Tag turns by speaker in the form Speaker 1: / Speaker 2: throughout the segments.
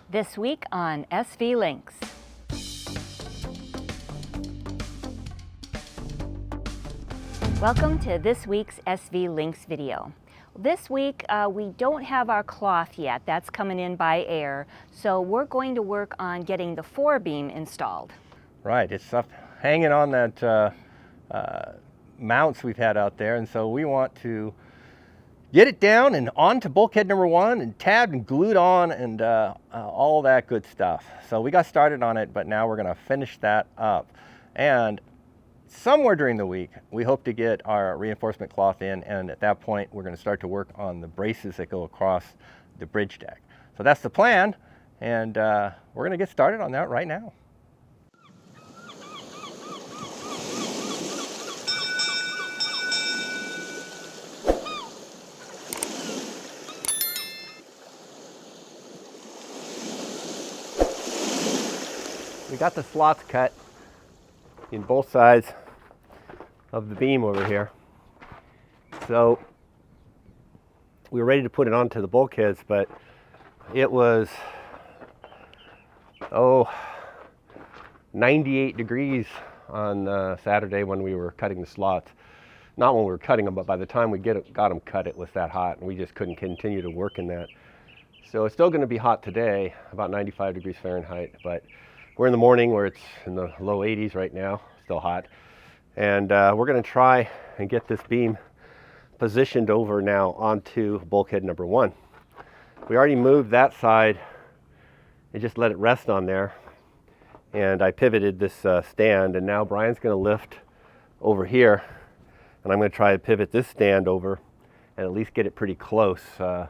Speaker 1: This week on SV Lynx. Welcome to this week's SV Lynx video. This week we don't have our cloth yet. That's coming in by air. So we're going to work on getting the forebeam installed.
Speaker 2: Right, it's up hanging on that mounts we've had out there, and so we want to get it down and onto bulkhead number 1 and tabbed and glued on and all that good stuff. So we got started on it, but now we're going to finish that up. And somewhere during the week, we hope to get our reinforcement cloth in, and at that point, we're going to start to work on the braces that go across the bridge deck. So that's the plan, and we're going to get started on that right now. We got the slots cut in both sides of the beam over here. So we were ready to put it onto the bulkheads, but it was, 98 degrees on Saturday when we were cutting the slots. Not when we were cutting them, but by the time we got them cut, it was that hot, and we just couldn't continue to work in that. So it's still going to be hot today, about 95 degrees Fahrenheit, but we're in the morning where it's in the low 80s right now, still hot. And we're going to try and get this beam positioned over now onto bulkhead number 1. We already moved that side and just let it rest on there. And I pivoted this stand, and now Brian's going to lift over here, and I'm going to try to pivot this stand over and at least get it pretty close to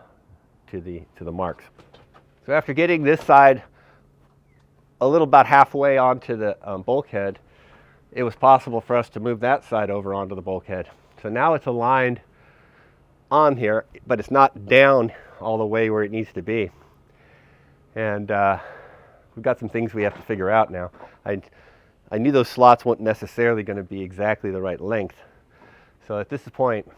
Speaker 2: the marks. So after getting this side a little about halfway onto the bulkhead, it was possible for us to move that side over onto the bulkhead. So now it's aligned on here, but it's not down all the way where it needs to be. And we've got some things we have to figure out now. I knew those slots weren't necessarily going to be exactly the right length. So at this point,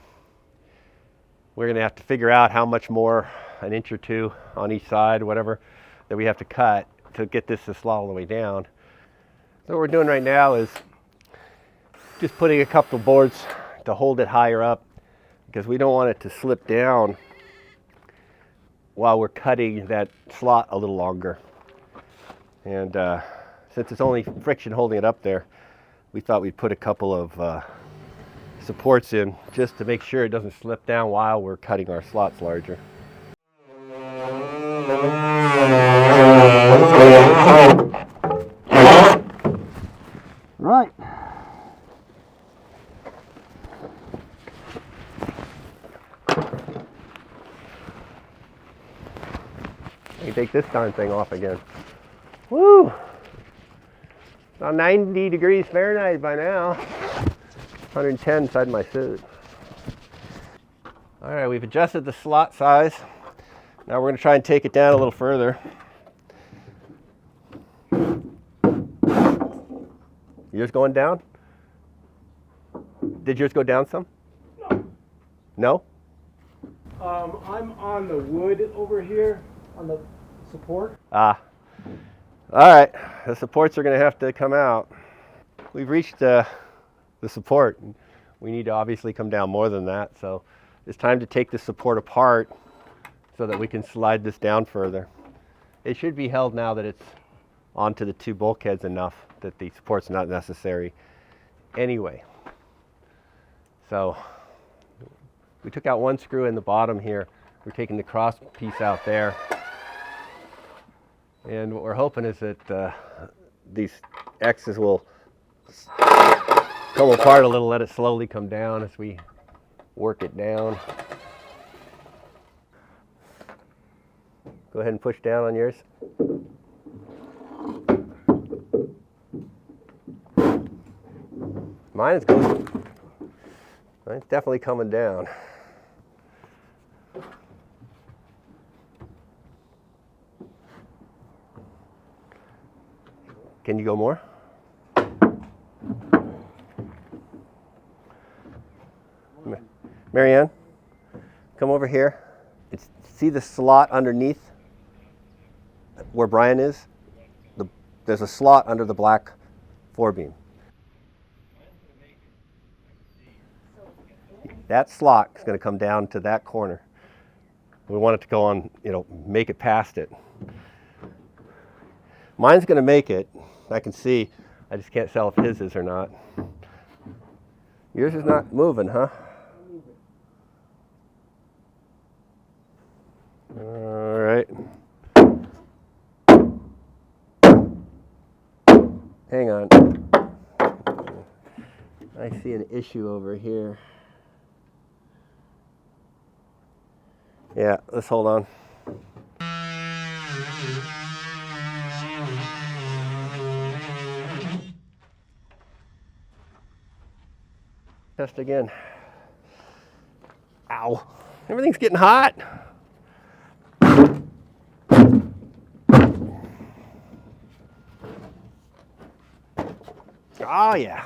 Speaker 2: we're going to have to figure out how much more, an inch or two on each side, whatever, that we have to cut to get this to slot all the way down. So what we're doing right now is just putting a couple of boards to hold it higher up, because we don't want it to slip down while we're cutting that slot a little longer. And since it's only friction holding it up there, we thought we'd put a couple of supports in just to make sure it doesn't slip down while we're cutting our slots larger. Right. Let me take this darn thing off again. Woo! About 90 degrees Fahrenheit by now. 110 inside my suit. All right, we've adjusted the slot size. Now we're going to try and take it down a little further. Yours going down? Did yours go down some?
Speaker 3: No.
Speaker 2: No?
Speaker 3: I'm on the wood over here, on the support.
Speaker 2: Ah. All right, the supports are going to have to come out. We've reached the support. We need to obviously come down more than that, so it's time to take the support apart so that we can slide this down further. It should be held now that it's onto the 2 bulkheads enough that the support's not necessary anyway. So we took out 1 screw in the bottom here. We're taking the cross piece out there. And what we're hoping is that these X's will come apart a little, let it slowly come down as we work it down. Go ahead and push down on yours. Mine is going. Mine's definitely coming down. Can you go more? Marianne, come over here. See the slot underneath where Brian is, there's a slot under the black forebeam. That slot is going to come down to that corner. We want it to go on, make it past it. Mine's going to make it. I can see. I just can't tell if his is or not. Yours is not moving, huh? All right. Hang on. I see an issue over here. Yeah, let's hold on. Test again. Ow. Everything's getting hot. Oh yeah.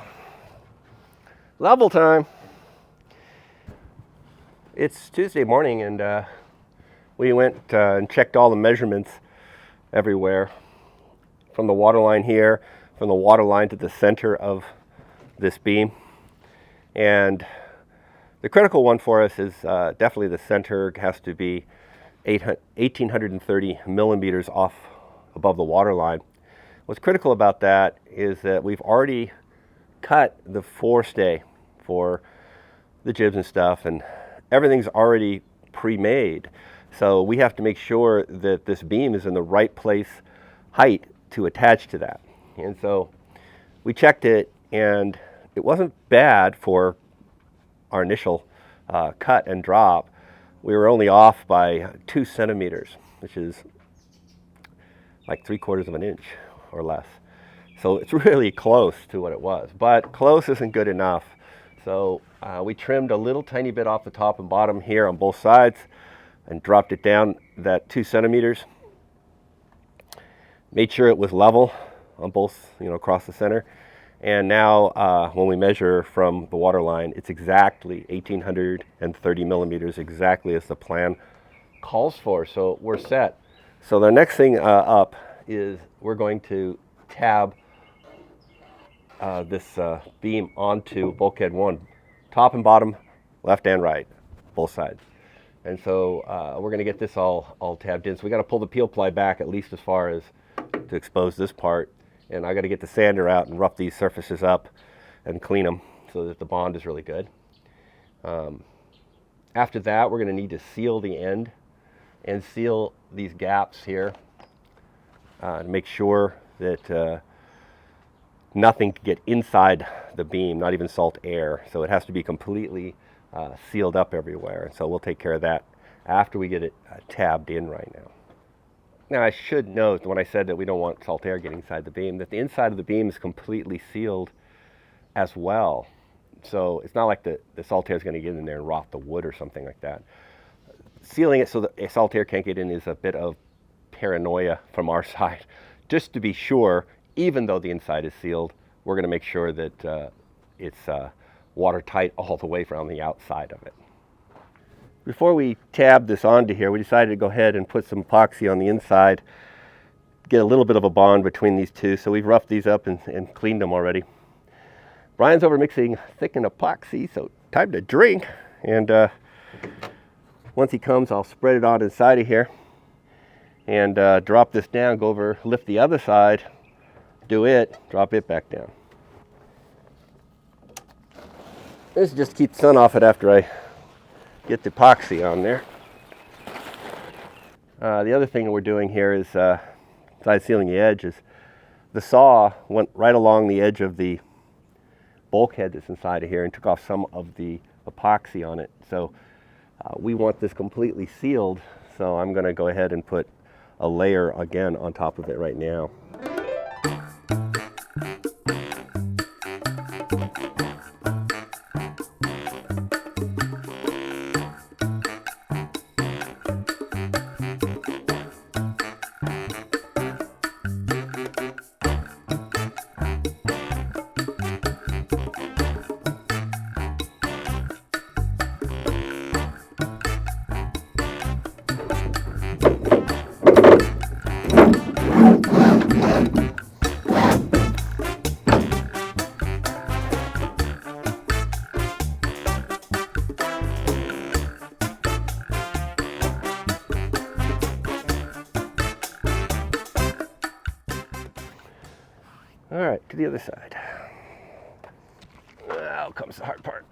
Speaker 2: Level time. It's Tuesday morning and we went and checked all the measurements everywhere. From the water line here, from the water line to the center of this beam. And the critical one for us is definitely the center has to be 1,830 millimeters off above the water line. What's critical about that is that we've already cut the forestay for the jibs and stuff, and everything's already pre-made. So we have to make sure that this beam is in the right place, height, to attach to that. And so we checked it, and it wasn't bad for our initial cut and drop. We were only off by 2 centimeters, which is like 3/4 of an inch or less. So it's really close to what it was, but close isn't good enough. So we trimmed a little tiny bit off the top and bottom here on both sides and dropped it down that 2 centimeters. Made sure it was level on both, across the center. And now when we measure from the water line, it's exactly 1,830 millimeters, exactly as the plan calls for. So we're set. So the next thing up is we're going to tab this beam onto bulkhead 1, top and bottom, left and right, both sides. And so we're going to get this all tabbed in. So we got to pull the peel ply back at least as far as to expose this part. And I got to get the sander out and rough these surfaces up and clean them so that the bond is really good. After that, we're going to need to seal the end and seal these gaps here to make sure that nothing can get inside the beam, not even salt air. So it has to be completely sealed up everywhere. So we'll take care of that after we get it tabbed in right now. Now I should note when I said that we don't want salt air getting inside the beam, that the inside of the beam is completely sealed as well. So it's not like the salt air is going to get in there and rot the wood or something like that. Sealing it so that salt air can't get in is a bit of paranoia from our side. Just to be sure, even though the inside is sealed, we're going to make sure that it's watertight all the way around the outside of it. Before we tab this onto here, we decided to go ahead and put some epoxy on the inside, get a little bit of a bond between these two. So we've roughed these up and cleaned them already. Brian's over mixing thickened epoxy, so time to drink. And once he comes, I'll spread it on inside of here and drop this down, go over, lift the other side, do it, drop it back down. This just keeps the sun off it after I get the epoxy on there. The other thing that we're doing here is, besides sealing the edge, is the saw went right along the edge of the bulkhead that's inside of here and took off some of the epoxy on it. So we want this completely sealed, so I'm going to go ahead and put a layer again on top of it right now. All right, to the other side. Now comes the hard part.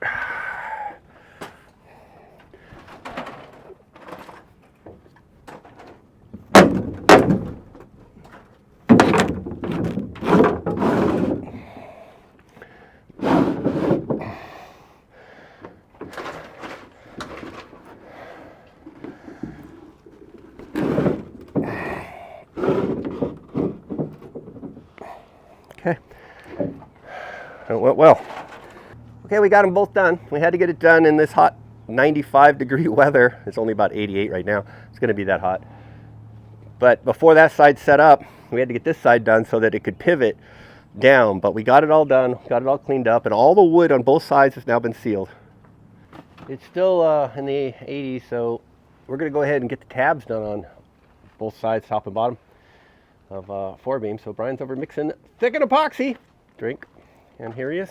Speaker 2: Okay, it went well. Okay, we got them both done. We had to get it done in this hot 95-degree weather. It's only about 88 right now. It's going to be that hot. But before that side set up, we had to get this side done so that it could pivot down. But we got it all done, got it all cleaned up, and all the wood on both sides has now been sealed. It's still in the 80s, so we're going to go ahead and get the tabs done on both sides, top and bottom, of Forebeam. So Brian's over mixing thickened epoxy. Drink. And here he is.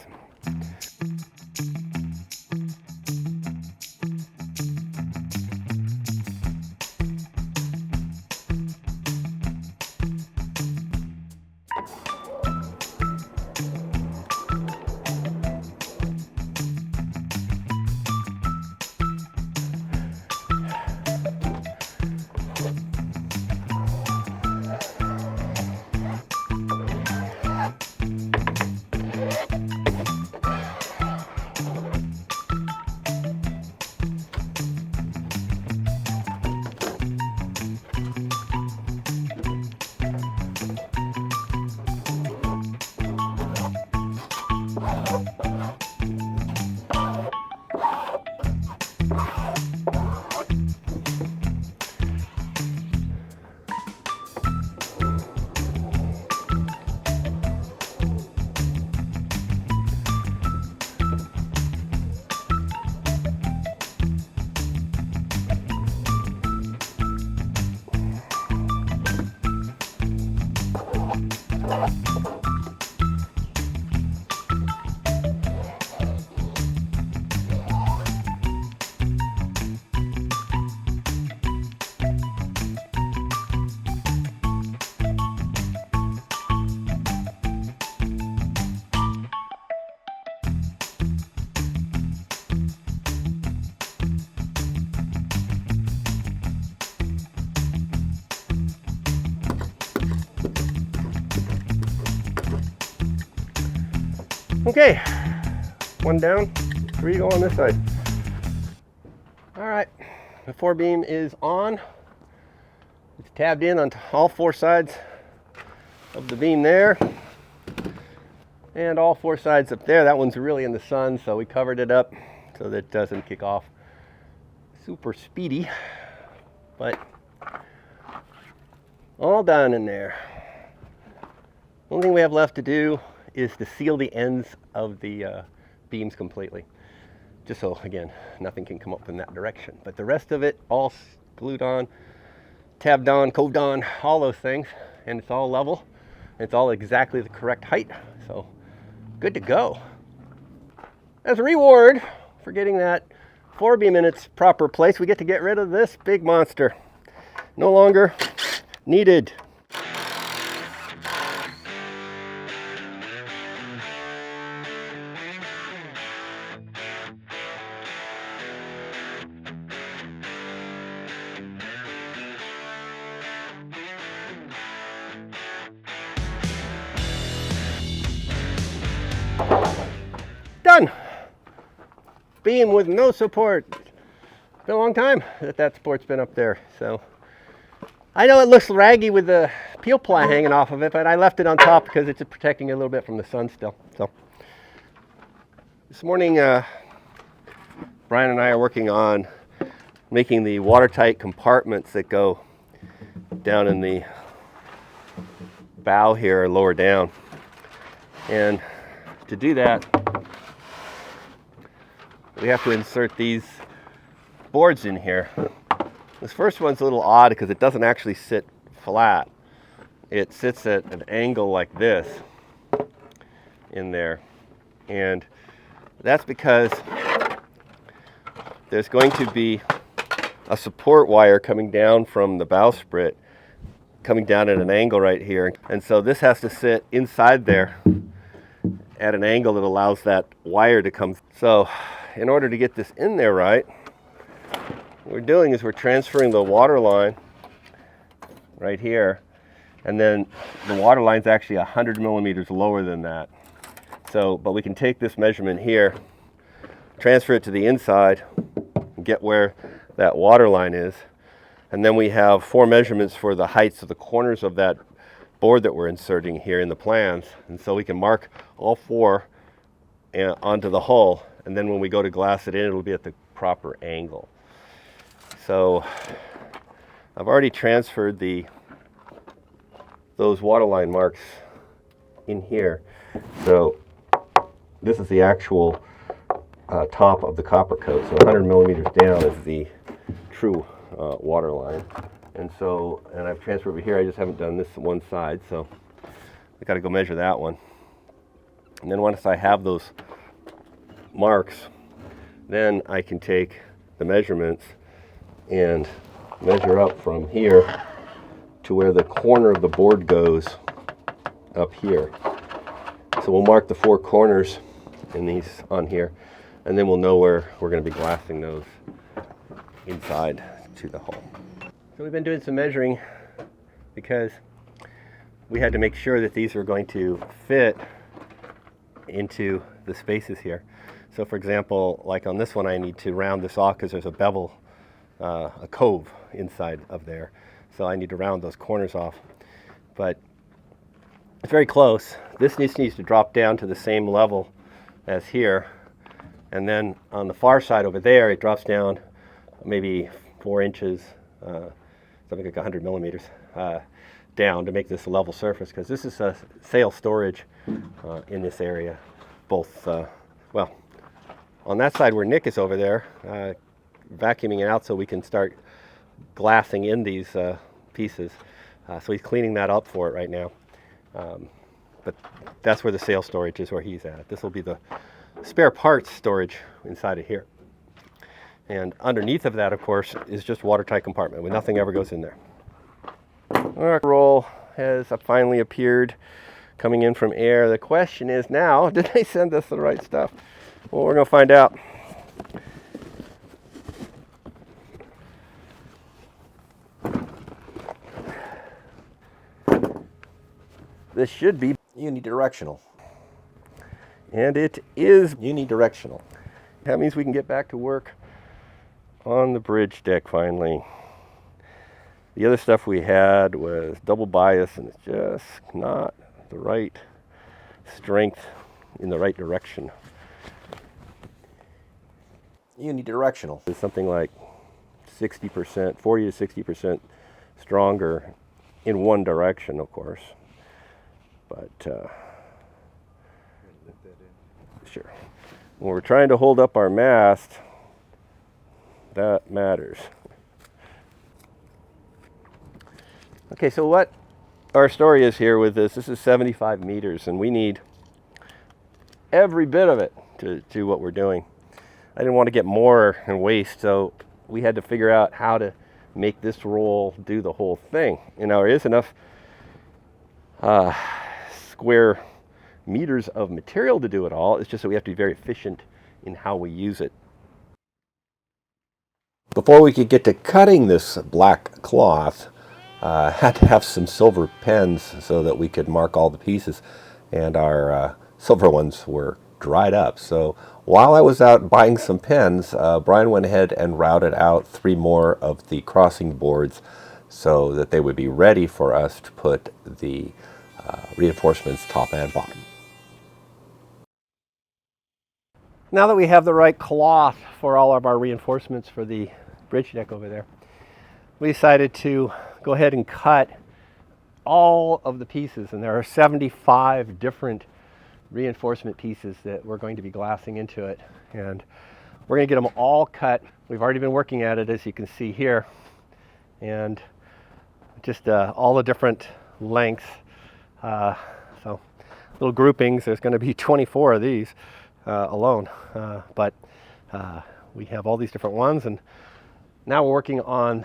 Speaker 2: Okay, one down, 3 go on this side. All right, the Forebeam is on. It's tabbed in on all 4 sides of the beam there, and all 4 sides up there. That one's really in the sun, so we covered it up so that it doesn't kick off super speedy, but all done in there. Only thing we have left to do is to seal the ends of the beams completely. Just so, again, nothing can come up in that direction. But the rest of it, all glued on, tabbed on, coved on, all those things. And it's all level. It's all exactly the correct height. So, good to go. As a reward for getting that Forebeam in its proper place, we get to get rid of this big monster. No longer needed. Done. Beam with no support. It's been a long time that support's been up there. So I know it looks raggy with the peel ply hanging off of it, but I left it on top because it's protecting it a little bit from the sun still. So this morning, Brian and I are working on making the watertight compartments that go down in the bow here, lower down. And to do that, we have to insert these boards in here. This first one's a little odd because it doesn't actually sit flat. It sits at an angle like this in there. And that's because there's going to be a support wire coming down from the bowsprit coming down at an angle right here. And so this has to sit inside there at an angle that allows that wire to come. So in order to get this in there right, what we're doing is we're transferring the water line right here, and then the water line's actually 100 millimeters lower than that. So, but we can take this measurement here, transfer it to the inside, and get where that water line is. And then we have 4 measurements for the heights of the corners of that board that we're inserting here in the plans. And so we can mark all 4 onto the hull, and then when we go to glass it in, it'll be at the proper angle. So I've already transferred those waterline marks in here. So this is the actual top of the copper coat. So 100 millimeters down is the true water line. And so, and I've transferred over here. I just haven't done this one side, so I got to go measure that one. And then once I have those marks, then I can take the measurements and measure up from here to where the corner of the board goes up here. So we'll mark the 4 corners in these on here, and then we'll know where we're going to be glassing those inside to the hull. So we've been doing some measuring because we had to make sure that these were going to fit into the spaces here. So for example, like on this one, I need to round this off because there's a bevel, a cove inside of there. So I need to round those corners off. But it's very close. This needs to drop down to the same level as here. And then on the far side over there, it drops down maybe 4 inches, something like 100 millimeters down to make this a level surface, because this is a sail storage in this area. Both, well, on that side where Nick is over there, vacuuming it out so we can start glassing in these pieces. So he's cleaning that up for it right now. But that's where the sail storage is, where he's at. This will be the spare parts storage inside of here. And underneath of that, of course, is just watertight compartment where nothing ever goes in there. Our roll has finally appeared coming in from air. The question is now, did they send us the right stuff? Well, we're going to find out. This should be unidirectional. And it is unidirectional. That means we can get back to work on the bridge deck finally. The other stuff we had was double bias, and it's just not the right strength in the right direction. Unidirectional is something like 60%, 40 to 60% stronger in one direction, of course. But sure, when we're trying to hold up our mast, that matters. Okay, so what our story is here with this is 75 meters, and we need every bit of it to do what we're doing. I didn't want to get more and waste, so we had to figure out how to make this roll do the whole thing. You know, there is enough square meters of material to do it all. It's just that we have to be very efficient in how we use it. Before we could get to cutting this black cloth, had to have some silver pens so that we could mark all the pieces, and our silver ones were dried up. So while I was out buying some pens, Brian went ahead and routed out 3 more of the crossing boards so that they would be ready for us to put the reinforcements top and bottom. Now that we have the right cloth for all of our reinforcements for the bridge deck over there, we decided to go ahead and cut all of the pieces, and there are 75 different reinforcement pieces that we're going to be glassing into it, and we're going to get them all cut. We've already been working at it, as you can see here, and just all the different lengths. So little groupings. There's going to be 24 of these alone, but we have all these different ones, and now we're working on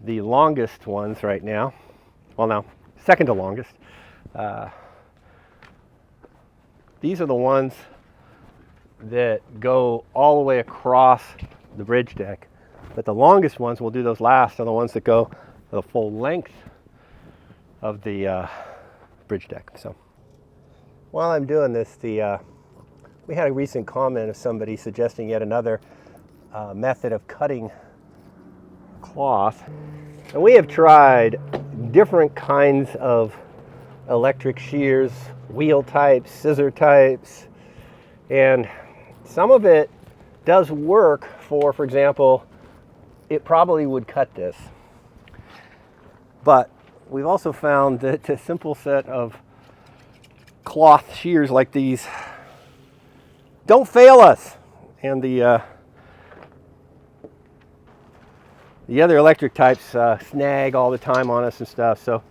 Speaker 2: the longest ones right now. Well, now, second to longest. These are the ones that go all the way across the bridge deck. But the longest ones, we'll do those last, are the ones that go the full length of the bridge deck. So while I'm doing this, we had a recent comment of somebody suggesting yet another method of cutting cloth. And we have tried different kinds of electric shears, wheel types, scissor types, and some of it does work for example, it probably would cut this. But we've also found that a simple set of cloth shears like these don't fail us. And the other electric types snag all the time on us and stuff. So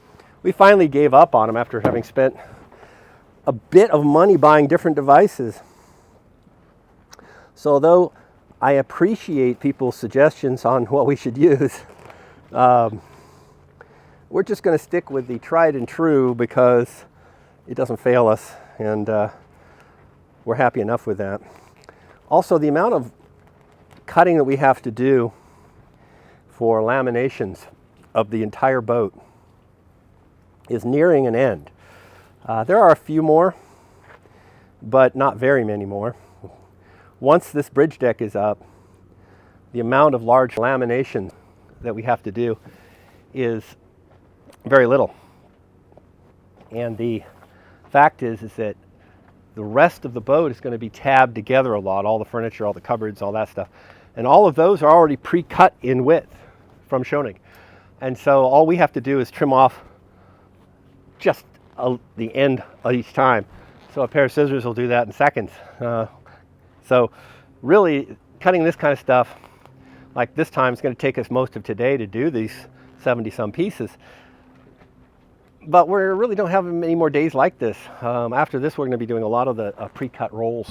Speaker 2: we finally gave up on them after having spent a bit of money buying different devices. So though I appreciate people's suggestions on what we should use, we're just going to stick with the tried and true because it doesn't fail us, and we're happy enough with that. Also, the amount of cutting that we have to do for laminations of the entire boat is nearing an end. There are a few more, but not very many more. Once this bridge deck is up, the amount of large lamination that we have to do is very little. And the fact is that the rest of the boat is going to be tabbed together a lot, all the furniture, all the cupboards, all that stuff. And all of those are already pre-cut in width from Schionning. And so all we have to do is trim off just the end of each time. So a pair of scissors will do that in seconds. So really cutting this kind of stuff like this time is going to take us most of today to do these 70 some pieces. But we really don't have many more days like this. After this, we're going to be doing a lot of the pre-cut rolls.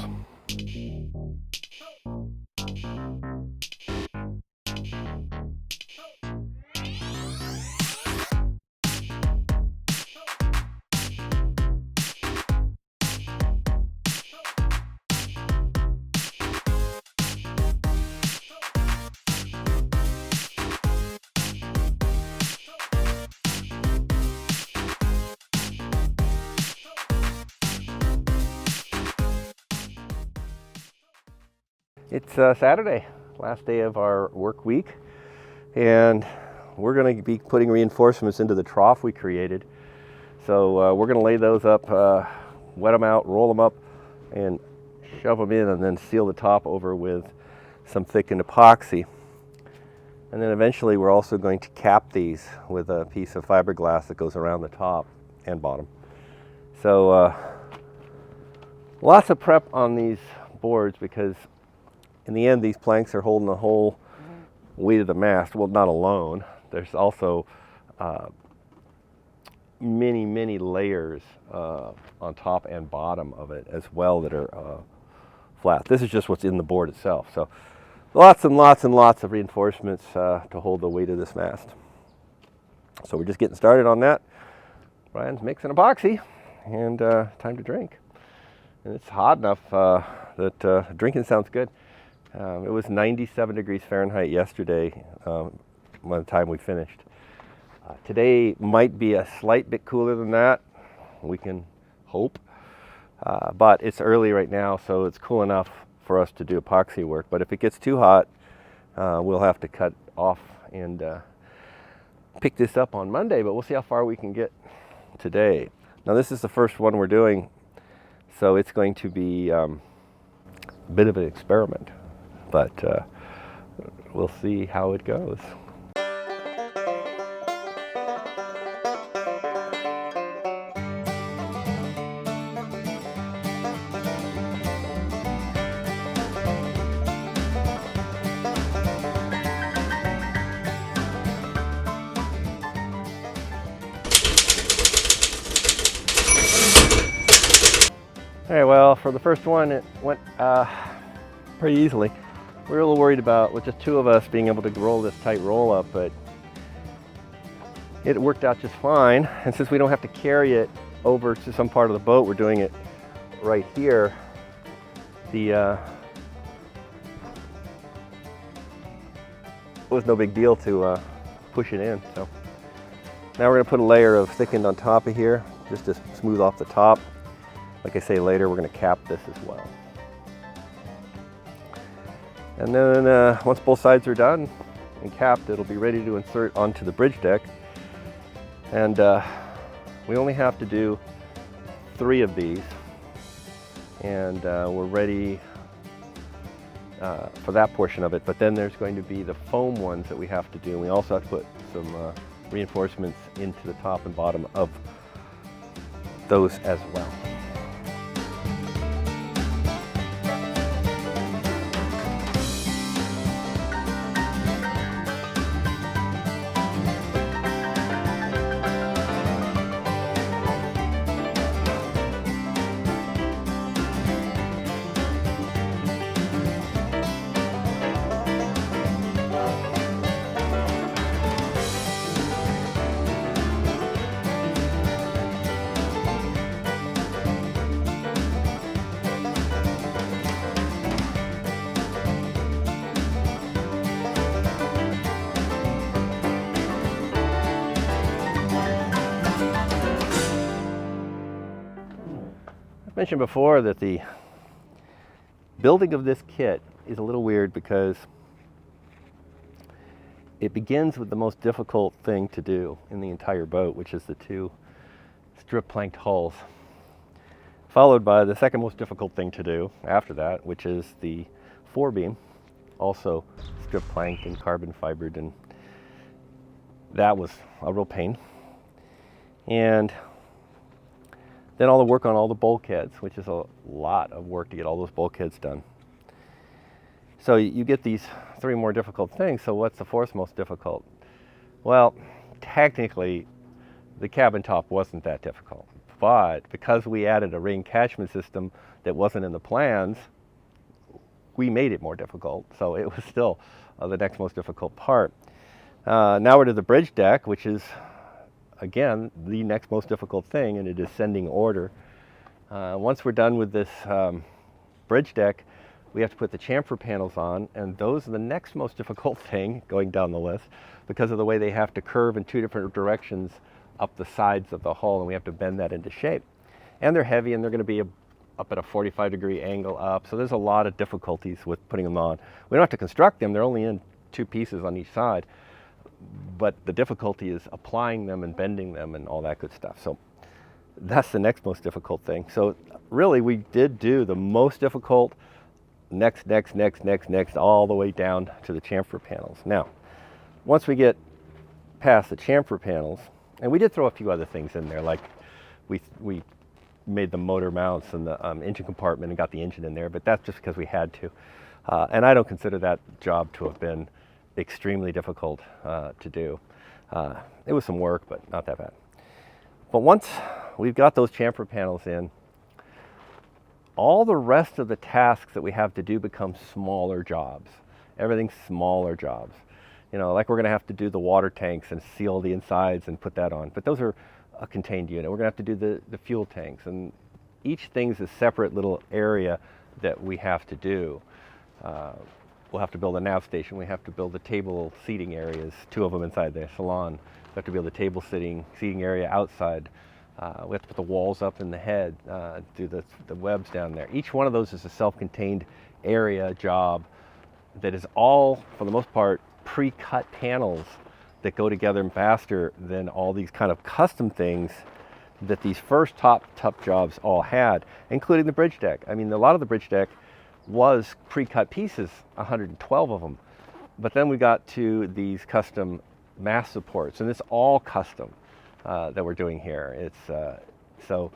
Speaker 2: It's Saturday, last day of our work week, and we're going to be putting reinforcements into the trough we created. So we're going to lay those up, wet them out, roll them up, and shove them in, and then seal the top over with some thickened epoxy. And then eventually we're also going to cap these with a piece of fiberglass that goes around the top and bottom. So lots of prep on these boards, because in the end, these planks are holding the whole weight of the mast. Well, not alone. There's also many, many layers on top and bottom of it as well that are flat. This is just what's in the board itself. So lots and lots and lots of reinforcements to hold the weight of this mast. So we're just getting started on that. Brian's mixing epoxy, and time to drink. And it's hot enough that drinking sounds good. It was 97 degrees Fahrenheit yesterday by the time we finished. Today might be a slight bit cooler than that, we can hope, but it's early right now, so it's cool enough for us to do epoxy work. But if it gets too hot, we'll have to cut off and pick this up on Monday, but we'll see how far we can get today. Now this is the first one we're doing, so it's going to be a bit of an experiment. But we'll see how it goes. All right, well, for the first one, it went pretty easily. We were a little worried about, with just two of us, being able to roll this tight roll up, but it worked out just fine. And since we don't have to carry it over to some part of the boat, we're doing it right here. It was no big deal to push it in. So now we're going to put a layer of thickened on top of here, just to smooth off the top. Like I say, later we're going to cap this as well. And then once both sides are done and capped, it'll be ready to insert onto the bridge deck. And we only have to do 3 of these, and we're ready for that portion of it. But then there's going to be the foam ones that we have to do. And we also have to put some reinforcements into the top and bottom of those as well. I mentioned before that the building of this kit is a little weird because it begins with the most difficult thing to do in the entire boat, which is the 2 strip planked hulls, followed by the second most difficult thing to do after that, which is the forebeam, also strip planked and carbon fibered, and that was a real pain. And then all the work on all the bulkheads, which is a lot of work to get all those bulkheads done. So you get these 3 more difficult things, so what's the 4th most difficult? Well, technically, the cabin top wasn't that difficult, but because we added a rain catchment system that wasn't in the plans, we made it more difficult, so it was still the next most difficult part. Now we're to the bridge deck, which is again, the next most difficult thing in a descending order. Once we're done with this bridge deck, we have to put the chamfer panels on, and those are the next most difficult thing going down the list because of the way they have to curve in 2 different directions up the sides of the hull, and we have to bend that into shape. And they're heavy, and they're going to be up at a 45-degree angle up, so there's a lot of difficulties with putting them on. We don't have to construct them, they're only in 2 pieces on each side. But the difficulty is applying them and bending them and all that good stuff. So that's the next most difficult thing. So really we did do the most difficult next, all the way down to the chamfer panels. Now, once we get past the chamfer panels, and we did throw a few other things in there, like we made the motor mounts and the engine compartment and got the engine in there, but that's just because we had to. And I don't consider that job to have been extremely difficult to do. It was some work, but not that bad. But once we've got those chamfer panels in, all the rest of the tasks that we have to do become smaller jobs. Everything's smaller jobs. You know, like we're going to have to do the water tanks and seal the insides and put that on. But those are a contained unit. We're going to have to do the fuel tanks, and each thing's a separate little area that we have to do. We'll have to build a nav station. We have to build the table seating areas, 2 of them inside the salon. We have to build a table seating area outside. We have to put the walls up in the head, do the webs down there. Each one of those is a self-contained area job that is all, for the most part, pre-cut panels that go together faster than all these kind of custom things that these first top jobs all had, including the bridge deck. I mean, a lot of the bridge deck was pre-cut pieces, 112 of them. But then we got to these custom mast supports, and it's all custom that we're doing here. So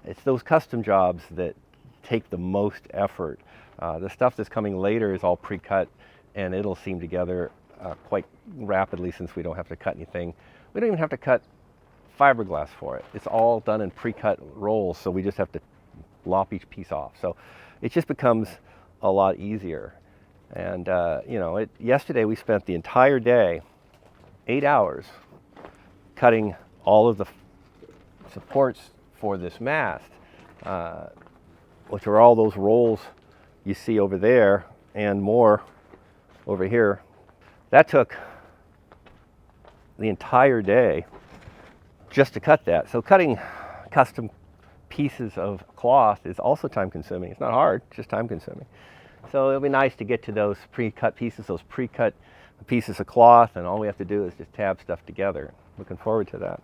Speaker 2: it's those custom jobs that take the most effort. The stuff that's coming later is all pre-cut, and it'll seam together quite rapidly since we don't have to cut anything. We don't even have to cut fiberglass for it. It's all done in pre-cut rolls, so we just have to lop each piece off. So it just becomes a lot easier. And yesterday we spent the entire day, 8 hours, cutting all of the supports for this mast, which are all those rolls you see over there and more over here. That took the entire day just to cut that. So cutting custom pieces of cloth is also time consuming. It's not hard, just time consuming. So it'll be nice to get to those pre-cut pieces, those pre-cut pieces of cloth, and all we have to do is just tab stuff together. Looking forward to that.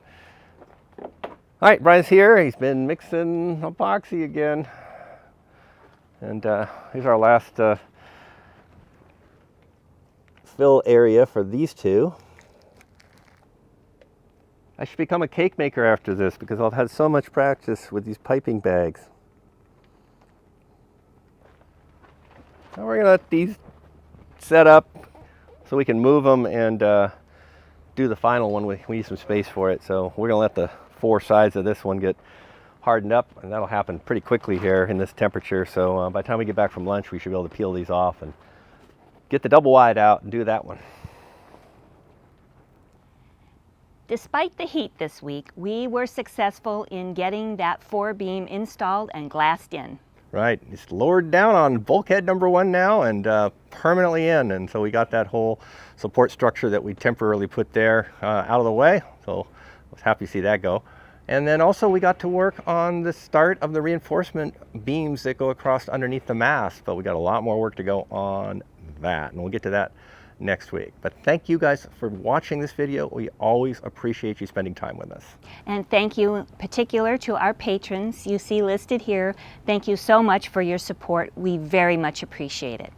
Speaker 2: All right, Brian's here. He's been mixing epoxy again. And here's our last fill area for these two. I should become a cake maker after this because I've had so much practice with these piping bags. Now we're going to let these set up so we can move them and do the final one. We need some space for it, so we're going to let the four sides of this one get hardened up, and that'll happen pretty quickly here in this temperature. So by the time we get back from lunch, we should be able to peel these off and get the double wide out and do that one.
Speaker 1: Despite the heat this week, we were successful in getting that forebeam installed and glassed in.
Speaker 2: Right, it's lowered down on bulkhead number 1 now and permanently in, and so we got that whole support structure that we temporarily put there out of the way, so I was happy to see that go. And then also we got to work on the start of the reinforcement beams that go across underneath the mast, but we got a lot more work to go on that, and we'll get to that next week. But thank you guys for watching this video. We always appreciate you spending time with us.
Speaker 1: And thank you in particular to our patrons you see listed here. Thank you so much for your support. We very much appreciate it.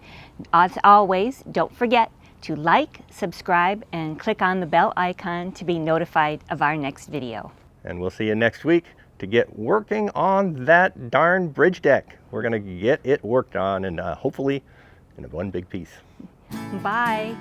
Speaker 1: As always, don't forget to like, subscribe, and click on the bell icon to be notified of our next video.
Speaker 2: And we'll see you next week to get working on that darn bridge deck. We're going to get it worked on, and hopefully in one big piece.
Speaker 1: Bye.